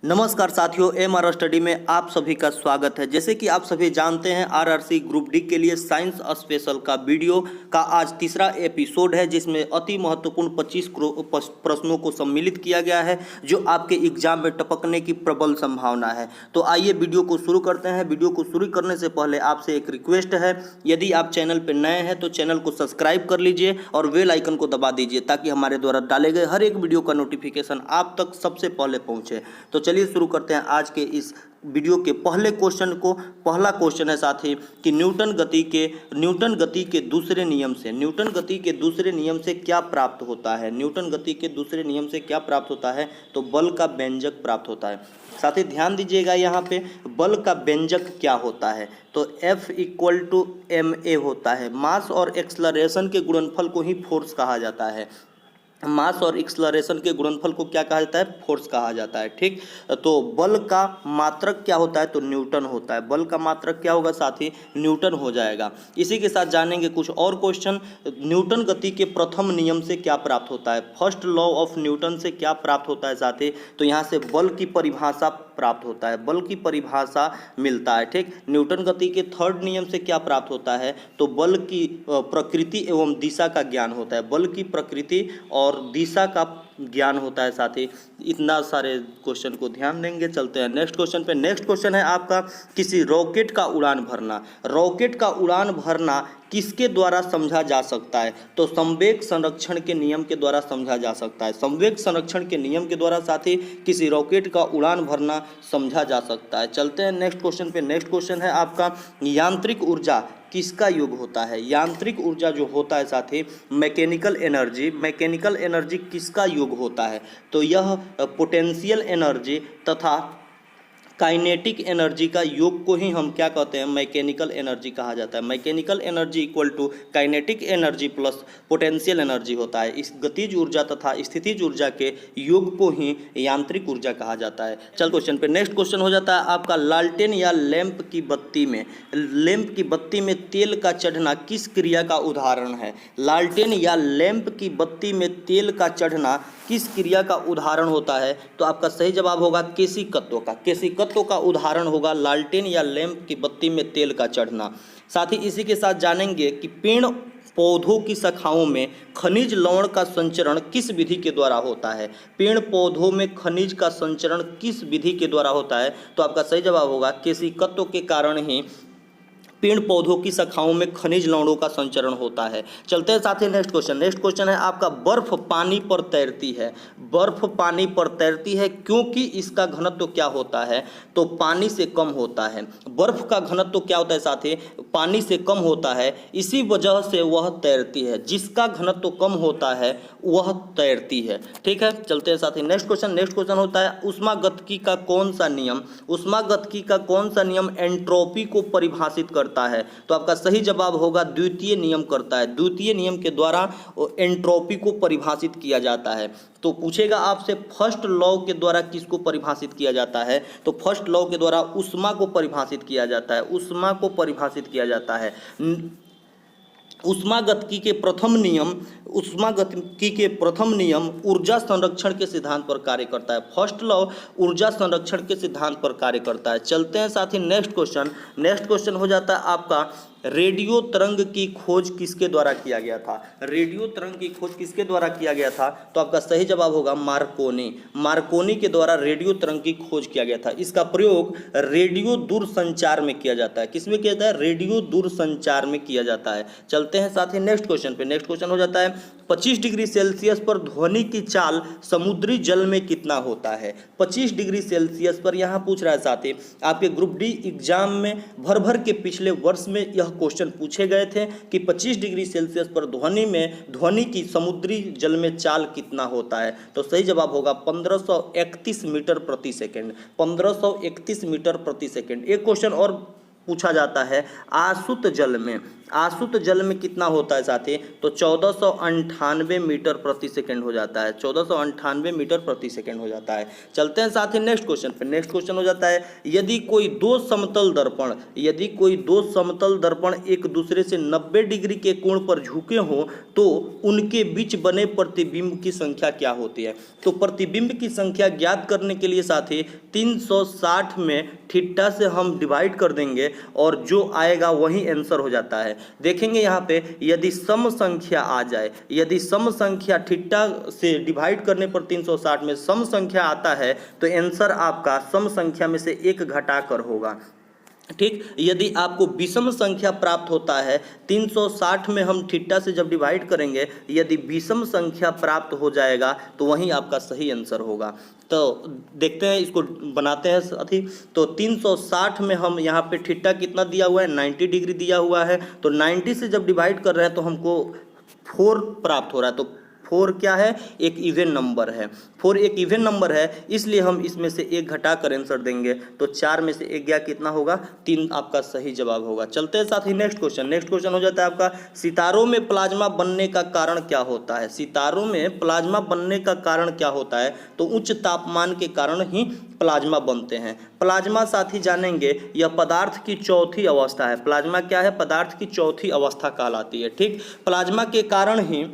नमस्कार साथियों, MR study में आप सभी का स्वागत है। जैसे कि आप सभी जानते हैं, आरआरसी ग्रुप डी के लिए साइंस स्पेशल का वीडियो का आज तीसरा एपिसोड है, जिसमें अति महत्वपूर्ण 25 प्रश्नों को सम्मिलित किया गया है जो आपके एग्जाम में टपकने की प्रबल संभावना है। तो आइए वीडियो को शुरू करते हैं। वीडियो को शुरू करने से पहले आपसे एक रिक्वेस्ट है, यदि आप चैनल पर नए हैं तो चैनल को सब्सक्राइब कर लीजिए और बेल आइकन को दबा दीजिए ताकि हमारे द्वारा डाले गए हर एक वीडियो का नोटिफिकेशन आप तक सबसे पहले पहुँचे। तो चलिए शुरू करते हैं आज के इस वीडियो के पहले क्वेश्चन को। पहला क्वेश्चन है साथी कि न्यूटन गति के दूसरे नियम से क्या प्राप्त होता है। न्यूटन गति के दूसरे नियम से क्या प्राप्त होता है? तो बल का व्यंजक प्राप्त होता है। साथी ध्यान दीजिएगा, यहाँ पे बल का व्यंजक क्या होता है? तो F = ma होता है। मास और एक्सलरेशन के गुणनफल को ही फोर्स कहा जाता है। मास और एक्सलरेशन के गुणनफल को क्या कहा जाता है? फोर्स कहा जाता है। ठीक, तो बल का मात्रक क्या होता है? तो न्यूटन होता है। बल का मात्रक क्या होगा साथी? न्यूटन हो जाएगा। इसी के साथ जानेंगे कुछ और क्वेश्चन। न्यूटन गति के प्रथम नियम से क्या प्राप्त होता है? फर्स्ट लॉ ऑफ न्यूटन से क्या प्राप्त होता है साथी? तो यहाँ से बल की परिभाषा प्राप्त होता है, बल की परिभाषा मिलता है। ठीक, न्यूटन गति के थर्ड नियम से क्या प्राप्त होता है? तो बल की प्रकृति एवं दिशा का ज्ञान होता है। बल की प्रकृति और दिशा का ज्ञान होता है साथी। इतना सारे क्वेश्चन को ध्यान देंगे। चलते हैं नेक्स्ट क्वेश्चन पे। नेक्स्ट क्वेश्चन है आपका, किसी रॉकेट का उड़ान भरना। रॉकेट का उड़ान भरना किसके द्वारा समझा जा सकता है? तो संवेग संरक्षण के नियम के द्वारा समझा जा सकता है। संवेग संरक्षण के नियम के द्वारा साथी किसी रॉकेट का उड़ान भरना समझा जा सकता है। चलते हैं नेक्स्ट क्वेश्चन पे। नेक्स्ट क्वेश्चन है आपका, यांत्रिक ऊर्जा किसका योग होता है? यांत्रिक ऊर्जा जो होता है साथी, मैकेनिकल एनर्जी किसका योग होता है? तो यह पोटेंशियल एनर्जी तथा काइनेटिक एनर्जी का योग को ही हम क्या कहते हैं? मैकेनिकल एनर्जी कहा जाता है। Mechanical energy = kinetic energy plus potential energy होता है। इस गतिज ऊर्जा तथा स्थितिज ऊर्जा के योग को ही यांत्रिक ऊर्जा कहा जाता है। चल क्वेश्चन पे। नेक्स्ट क्वेश्चन हो जाता है आपका, लालटेन या लैंप की बत्ती में तेल का चढ़ना किस क्रिया का उदाहरण है? लालटेन या लैंप की बत्ती में तेल का चढ़ना किस क्रिया का उदाहरण होता है? तो आपका सही जवाब होगा केशिकत्व का। केशिकत्व का उदाहरण होगा लालटेन या लैंप की बत्ती में तेल का चढ़ना। साथ ही इसी के साथ जानेंगे कि पेड़ पौधों की शाखाओं में खनिज लवण का संचरण किस विधि के द्वारा होता है? पेड़ पौधों में खनिज का संचरण किस विधि के द्वारा होता है? तो आपका सही जवाब होगा केशिकत्व के कारण ही पेड़ पौधों की शाखाओं में खनिज लवणों का संचरण होता है। चलते हैं साथ ही नेक्स्ट क्वेश्चन है आपका, बर्फ पानी पर तैरती है। बर्फ पानी पर तैरती है क्योंकि इसका घनत्व क्या होता है? तो पानी से कम होता है। बर्फ का घनत्व क्या होता है साथी? पानी से कम होता है, इसी वजह से वह तैरती है। जिसका घनत्व कम होता है वह तैरती है। ठीक है, चलते हैं साथी नेक्स्ट क्वेश्चन होता है, ऊष्मागतिकी का कौन सा नियम एंट्रोपी को परिभाषित करता है? तो आपका सही जवाब होगा द्वितीय नियम करता है। द्वितीय नियम के द्वारा एंट्रोपी को परिभाषित किया जाता है। तो पूछेगा आपसे फर्स्ट लॉ के द्वारा किसको परिभाषित किया जाता है? तो फर्स्ट लॉ के द्वारा ऊष्मा को परिभाषित किया जाता है। ऊष्मागतिकी के प्रथम नियम ऊर्जा संरक्षण के सिद्धांत पर कार्य करता है। फर्स्ट लॉ ऊर्जा संरक्षण के सिद्धांत पर कार्य करता है। चलते हैं साथ ही नेक्स्ट क्वेश्चन हो जाता है आपका, रेडियो तरंग की खोज किसके द्वारा किया गया था? रेडियो तरंग की खोज किसके द्वारा किया गया था? तो आपका सही जवाब होगा मार्कोनी के द्वारा रेडियो तरंग की खोज किया गया था। इसका प्रयोग रेडियो दूरसंचार में किया जाता है। किसमें किया जाता है? रेडियो दूरसंचार में किया जाता है। चलते हैं साथ ही नेक्स्ट क्वेश्चन पे। नेक्स्ट क्वेश्चन हो जाता है, 25 डिग्री सेल्सियस पर ध्वनि की चाल समुद्री जल में कितना होता है? 25 डिग्री सेल्सियस पर यहाँ पूछ रहा है साथी, आपके ग्रुप डी एग्जाम में भर के पिछले वर्ष में यह क्वेश्चन पूछे गए थे कि 25 डिग्री सेल्सियस पर ध्वनि की समुद्री जल में चाल कितना होता है? तो सही जवाब होगा 1531 मीटर प्रति सेकेंड। 1531 मीटर प्रति सेकेंड। एक क्वेश्चन और पूछा जाता है, आसुत जल में कितना होता है साथी, तो 1498 मीटर प्रति सेकंड हो जाता है, 1498 मीटर प्रति सेकंड हो जाता है। चलते हैं साथी नेक्स्ट क्वेश्चन पे। नेक्स्ट क्वेश्चन हो जाता है, यदि कोई दो समतल दर्पण एक दूसरे से 90 डिग्री के कोण पर झुके हों तो उनके बीच बने प्रतिबिंब की संख्या क्या होती है। तो प्रतिबिंब की संख्या ज्ञात करने के लिए साथी 360 में थीटा से हम डिवाइड कर देंगे और जो आएगा वही आंसर हो जाता है। देखेंगे यहाँ पे यदि सम संख्या आ जाए, यदि सम संख्या थीटा से डिवाइड करने पर 360 में सम संख्या आता है तो आंसर आपका सम संख्या में से एक घटाकर होगा। ठीक, यदि आपको विषम संख्या प्राप्त होता है 360 में हम थीटा से जब डिवाइड करेंगे, यदि विषम संख्या प्राप्त हो जाएगा तो वही आपका सही आंसर होगा। तो देखते हैं, इसको बनाते हैं साथी। तो 360 में हम यहाँ पे थीटा कितना दिया हुआ है, 90 डिग्री दिया हुआ है, तो 90 से जब डिवाइड कर रहे हैं तो हमको 4 प्राप्त हो रहा है। तो 4 क्या है, एक इवन नंबर है, 4 एक इवन नंबर है, इसलिए हम इसमें से एक घटा कर आंसर देंगे। तो 4 में से एक गया, कितना होगा, 3 आपका सही जवाब होगा। चलते हैं साथ ही नेक्स्ट क्वेश्चन। नेक्स्ट क्वेश्चन हो जाता है आपका, सितारों में प्लाज्मा बनने का कारण क्या होता है। सितारों में प्लाज्मा बनने का कारण क्या होता है, तो उच्च तापमान के कारण ही प्लाज्मा बनते हैं। प्लाज्मा साथी जानेंगे, यह पदार्थ की चौथी अवस्था है। प्लाज्मा क्या है, पदार्थ की चौथी अवस्था कहलाती है। ठीक, प्लाज्मा के कारण ही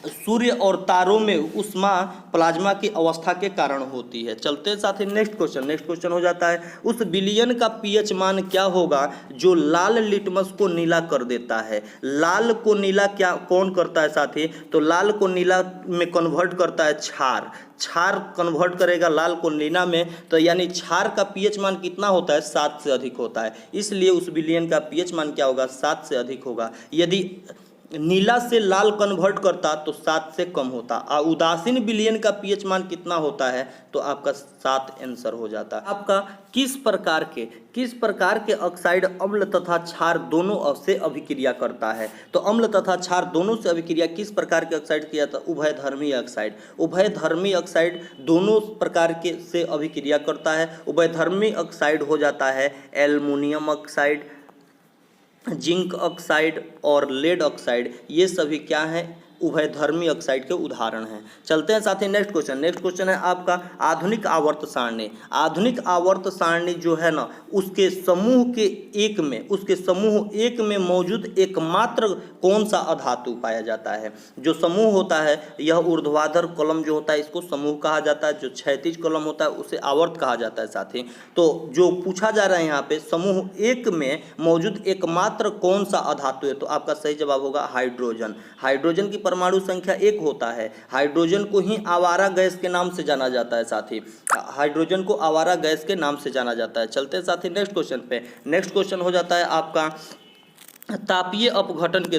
सूर्य और तारों में ऊष्मा प्लाज्मा की अवस्था के कारण होती है। चलते हैं साथ ही नेक्स्ट क्वेश्चन। नेक्स्ट क्वेश्चन हो जाता है, उस विलयन का पीएच मान क्या होगा जो लाल लिटमस को नीला कर देता है। लाल को नीला क्या कौन करता है साथी, तो लाल को नीला में कन्वर्ट करता है क्षार। क्षार कन्वर्ट करेगा लाल को नीला में, तो यानी क्षार का पीएच मान कितना होता है, 7 से अधिक होता है। इसलिए उस विलयन का पीएच मान क्या होगा, 7 से अधिक होगा। यदि नीला से लाल कन्वर्ट करता तो 7 से कम होता। उदासीन विलयन का पीएच मान कितना होता है, तो आपका 7 आंसर हो जाता। आपका किस प्रकार के ऑक्साइड अम्ल तथा क्षार दोनों से अभिक्रिया करता है। तो अम्ल तथा क्षार दोनों से अभिक्रिया किस प्रकार के ऑक्साइड किया था, उभयधर्मी ऑक्साइड। उभयधर्मी ऑक्साइड दोनों प्रकार के से अभिक्रिया करता है। उभयधर्मी ऑक्साइड हो जाता है एल्युमिनियम ऑक्साइड, जिंक ऑक्साइड और लेड ऑक्साइड। ये सभी क्या हैं, उभयधर्मी ऑक्साइड के उदाहरण हैं। चलते हैं साथ ही नेक्स्ट क्वेश्चन। नेक्स्ट क्वेश्चन है आपका, आधुनिक आवर्त सारणी। आधुनिक आवर्त सारणी जो है ना, उसके समूह एक में मौजूद एकमात्र कौन सा अधातु पाया जाता है। जो समूह होता है, यह ऊर्ध्वाधर कॉलम जो होता है इसको समूह कहा जाता है, जो क्षैतिज कॉलम होता है उसे आवर्त कहा जाता है साथी। तो जो पूछा जा रहा है यहाँ पे, समूह एक में मौजूद एकमात्र कौन सा अधातु है, तो आपका सही जवाब होगा हाइड्रोजन। हाइड्रोजन की परमाणु संख्या 1 होता है। हाइड्रोजन को ही आवारा गैस के नाम से जाना जाता है साथी, हाइड्रोजन को आवारा गैस के नाम से जाना जाता है। चलते हैं साथी नेक्स्ट क्वेश्चन पे। नेक्स्ट क्वेश्चन हो जाता है आपका, तापीय अपघटन के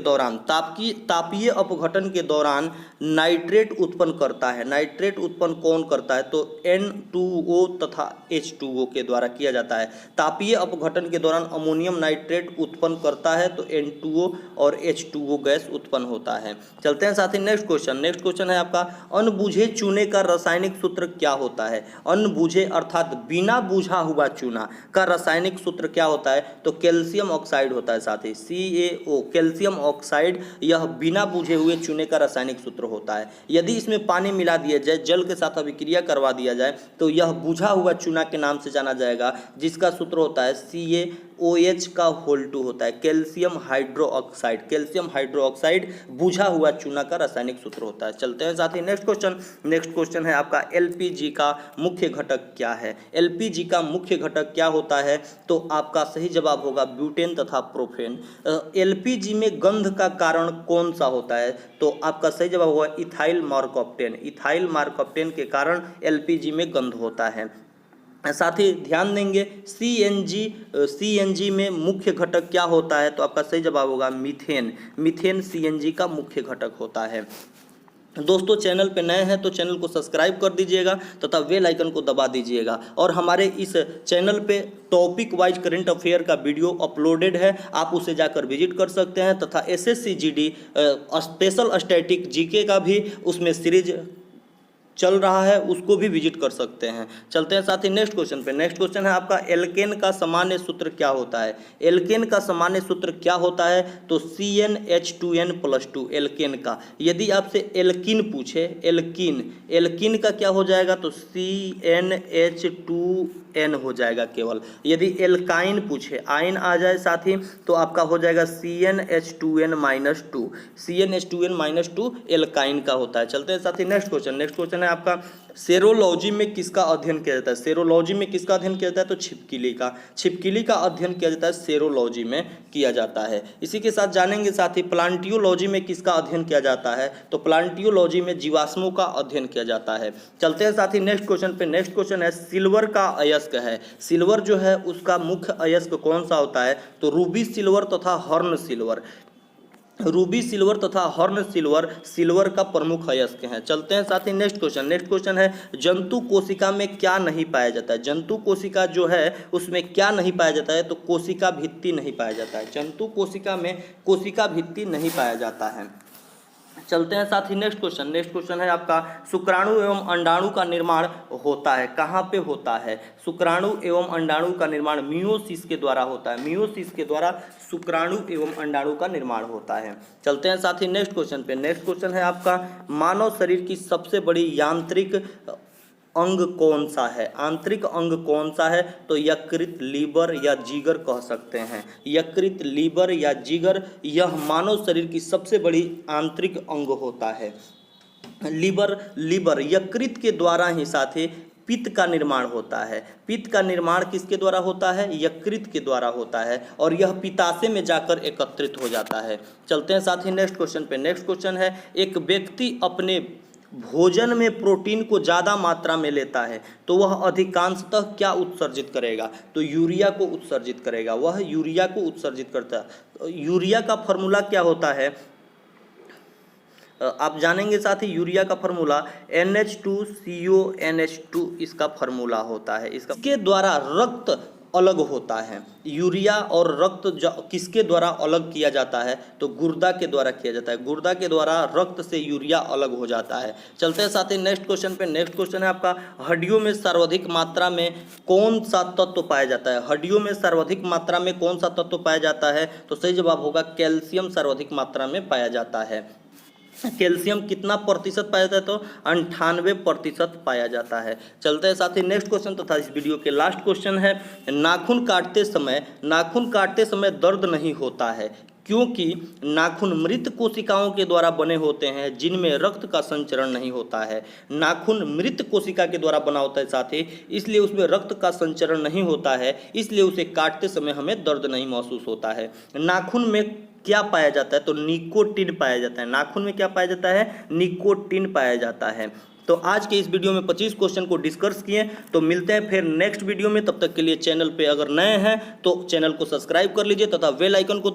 दौरान नाइट्रेट उत्पन्न करता है। नाइट्रेट उत्पन्न कौन करता है, तो N2O तथा H2O के द्वारा किया जाता है। तापीय अपघटन के दौरान अमोनियम नाइट्रेट उत्पन्न करता है, तो N2O और H2O गैस उत्पन्न होता है। चलते हैं साथी नेक्स्ट क्वेश्चन। नेक्स्ट क्वेश्चन है आपका, अनबूझे चूने का रासायनिक सूत्र क्या होता है। अनबूझे अर्थात बिना बूझा हुआ चूना का रासायनिक सूत्र क्या होता है, तो कैल्शियम ऑक्साइड होता है साथी, CaO कैल्शियम ऑक्साइड। यह बिना बुझे हुए चूने का रासायनिक सूत्र होता है। यदि इसमें पानी मिला दिया जाए, जल के साथ अभिक्रिया करवा दिया जाए, तो यह बुझा हुआ चूना के नाम से जाना जाएगा, जिसका सूत्र होता है CaOH का होल 2 होता है, कैल्शियम हाइड्रोक्साइड। कैल्शियम हाइड्रोक्साइड बुझा हुआ चूना का रासायनिक सूत्र होता है। चलते हैं साथ ही नेक्स्ट क्वेश्चन। नेक्स्ट क्वेश्चन है आपका, LPG का मुख्य घटक क्या है। LPG का मुख्य घटक क्या होता है, तो आपका सही जवाब होगा ब्यूटेन तथा प्रोपेन। LPG में गंध का कारण कौन सा होता है, तो आपका सही जवाब होगा इथाइल मार्कोप्टेन। इथाइल मार्कोप्टेन के कारण LPG में गंध होता है। साथ ही ध्यान देंगे, CNG में मुख्य घटक क्या होता है, तो आपका सही जवाब होगा मीथेन। मीथेन CNG का मुख्य घटक होता है। दोस्तों, चैनल पे नए हैं तो चैनल को सब्सक्राइब कर दीजिएगा तथा बेल आइकन को दबा दीजिएगा। और हमारे इस चैनल पे टॉपिक वाइज करंट अफेयर का वीडियो अपलोडेड है, आप उसे जाकर विजिट कर सकते हैं। तथा SSC GD special static GK का भी उसमें सीरीज चल रहा है उसको भी विजिट कर सकते हैं। चलते हैं साथ ही नेक्स्ट क्वेश्चन पे। नेक्स्ट क्वेश्चन है आपका एल्केन का सामान्य सूत्र क्या होता है। एल्केन का सामान्य सूत्र क्या होता है, तो CnH2n+2 एल्केन का। यदि आपसे एल्कीन पूछे, एल्कीन का क्या हो जाएगा, तो CnH2n हो जाएगा केवल। यदि एल्काइन पूछे, आयन आ जाए साथ ही, तो आपका हो जाएगा CnH2n-2। CnH2n-2 एल्काइन का होता है। चलते हैं साथ ही नेक्स्ट क्वेश्चन। नेक्स्ट क्वेश्चन है आपका सेरोलॉजी में किसका अध्ययन किया जाता है। सेरोलॉजी में किसका अध्ययन किया जाता है, तो छिपकली का। छिपकली का अध्ययन किया जाता है सेरोलॉजी में किया जाता है। इसी के साथ जानेंगे साथ ही प्लांटियोलॉजी में किसका अध्ययन किया जाता है, तो प्लांटियोलॉजी में जीवाश्मों का अध्ययन किया जाता है। चलते हैं साथ ही नेक्स्ट क्वेश्चन पे। नेक्स्ट क्वेश्चन है सिल्वर का अयस्क है। सिल्वर जो है उसका मुख्य अयस्क कौन सा होता है, तो रूबी सिल्वर तथा हॉर्न सिल्वर। रूबी सिल्वर तथा हॉर्न सिल्वर सिल्वर का प्रमुख अयस्क हैं। चलते हैं साथ ही नेक्स्ट क्वेश्चन। नेक्स्ट क्वेश्चन है जंतु कोशिका में क्या नहीं पाया जाता है। जंतु कोशिका जो है उसमें क्या नहीं पाया जाता है, तो कोशिका भित्ति नहीं पाया जाता है। जंतु कोशिका में कोशिका भित्ति नहीं पाया जाता है। चलते हैं साथ ही नेक्स्ट क्वेश्चन। नेक्स्ट क्वेश्चन है आपका शुक्राणु एवं अंडाणु का निर्माण होता है, कहाँ पे होता है। शुक्राणु एवं अंडाणु का निर्माण मियोसिस के द्वारा होता है। मियोसिस के द्वारा शुक्राणु एवं अंडाणु का निर्माण होता है। चलते हैं साथ ही नेक्स्ट क्वेश्चन पे। नेक्स्ट क्वेश्चन है आपका मानव शरीर की सबसे बड़ी यांत्रिक अंग कौन सा है। आंतरिक अंग कौन सा है, तो यकृत, लीवर या जिगर कह सकते हैं। यकृत, लीवर या जिगर, यह मानव शरीर की सबसे बड़ी आंतरिक अंग होता है। लीवर यकृत के द्वारा ही साथ ही पित्त का निर्माण होता है। पित्त का निर्माण किसके द्वारा होता है, यकृत के द्वारा होता है, और यह पित्ताशय में जाकर एकत्रित हो जाता है। चलते हैं साथ ही नेक्स्ट क्वेश्चन पे। नेक्स्ट क्वेश्चन है एक व्यक्ति अपने भोजन में प्रोटीन को ज़्यादा मात्रा में लेता है तो वह अधिकांशतः क्या उत्सर्जित करेगा, तो यूरिया को उत्सर्जित करेगा। वह यूरिया को उत्सर्जित करता है। यूरिया का फॉर्मूला क्या होता है, आप जानेंगे साथ ही। यूरिया का फॉर्मूला NH2CONH2 इसका फॉर्मूला होता है। इसके द्वारा रक्त अलग होता है। यूरिया और रक्त किसके द्वारा अलग किया जाता है, तो गुर्दा के द्वारा किया जाता है। गुर्दा के द्वारा रक्त से यूरिया अलग हो जाता है। चलते हैं साथ ही नेक्स्ट क्वेश्चन पे। नेक्स्ट क्वेश्चन है आपका हड्डियों में सर्वाधिक मात्रा में कौन सा तत्व पाया जाता है। हड्डियों में सर्वाधिक मात्रा में कौन सा तत्व पाया जाता है, तो सही जवाब होगा कैल्शियम सर्वाधिक मात्रा में पाया जाता है। कैल्शियम कितना प्रतिशत पाया जाता है, तो 98% पाया जाता है। चलते हैं साथ ही नेक्स्ट क्वेश्चन तथा इस वीडियो के लास्ट क्वेश्चन है नाखून काटते समय दर्द नहीं होता है क्योंकि नाखून मृत कोशिकाओं के द्वारा बने होते हैं जिनमें रक्त का संचरण नहीं होता है। नाखून मृत कोशिका के द्वारा बना होता है साथ ही, इसलिए उसमें रक्त का संचरण नहीं होता है, इसलिए उसे काटते समय हमें दर्द नहीं महसूस होता है। नाखून में क्या पाया जाता है, तो निकोटिन पाया जाता है। नाखून में क्या पाया जाता है, निकोटिन पाया जाता है। तो आज के इस वीडियो में 25 क्वेश्चन को डिस्कस किए। तो मिलते हैं फिर नेक्स्ट वीडियो में। तब तक के लिए चैनल पे अगर नए हैं तो चैनल को सब्सक्राइब कर लीजिए तथा बेल आइकन को